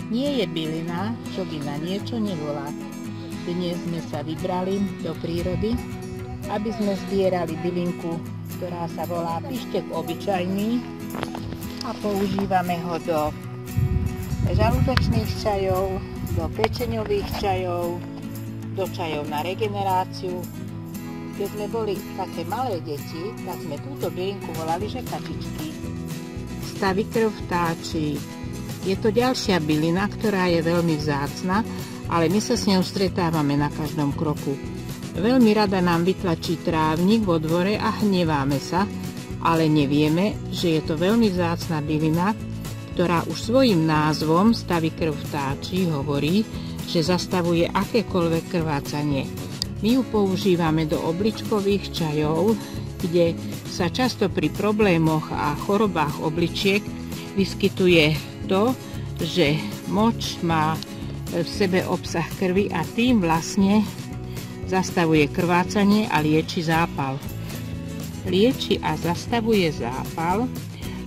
Nie je bylina, čo by na niečo nevolá. Dnes sme sa vybrali do prírody, aby sme zbierali bylinku, ktorá sa volá pištek obyčajný, a používame ho do žalúdočných čajov, do pečeňových čajov, do čajov na regeneráciu. Keď sme boli také malé deti, tak sme túto bylinku volali, že kačičky. Stavikrv vtáčí. Je to ďalšia bylina, ktorá je veľmi vzácna, ale my sa s ňou stretávame na každom kroku. Veľmi rada nám vytlačí trávnik vo dvore a hneváme sa, ale nevieme, že je to veľmi vzácna bylina, ktorá už svojím názvom stavikrv vtáčí hovorí, že zastavuje akékoľvek krvácanie. My ju používame do obličkových čajov, kde sa často pri problémoch a chorobách obličiek vyskytuje to, že moč má v sebe obsah krvi a tým vlastne zastavuje krvácanie a lieči zápal. Lieči a zastavuje zápal.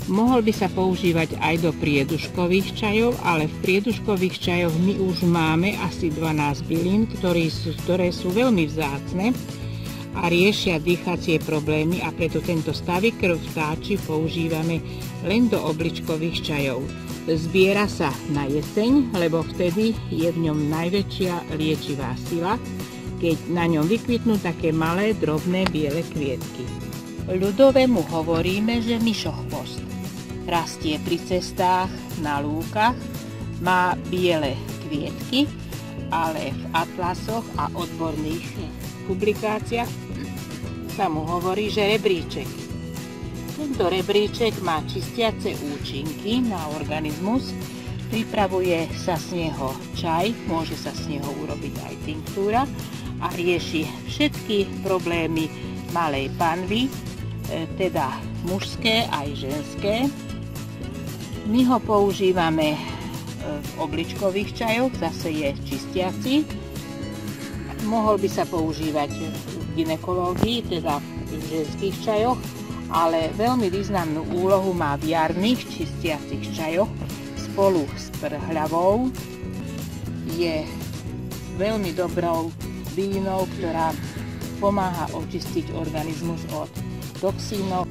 Mohol by sa používať aj do prieduškových čajov, ale v prieduškových čajoch my už máme asi 12 bylín, ktoré sú veľmi vzácne a riešia dýchacie problémy, a preto tento stavikrv vtáči používame len do obličkových čajov. Zbiera sa na jeseň, lebo vtedy je v ňom najväčšia liečivá sila, keď na ňom vykvitnú také malé, drobné biele kvietky. Ľudové mu hovoríme, že myšochvost. Rastie pri cestách, na lúkach, má biele kvietky, ale v atlasoch a odborných publikáciách sa mu hovorí, že rebríček. Tento rebríček má čistiace účinky na organizmus, pripravuje sa z neho čaj, môže sa z neho urobiť aj tinktúra a rieši všetky problémy malej panvy, teda mužské aj ženské. My ho používame v obličkových čajoch, zase je čistiaci. Mohol by sa používať v gynekológii, teda v ženských čajoch, ale veľmi významnú úlohu má v jarných čistiacich čajoch spolu s prhľavou. Je veľmi dobrou bylinou, ktorá pomáha očistiť organizmus od toxínov.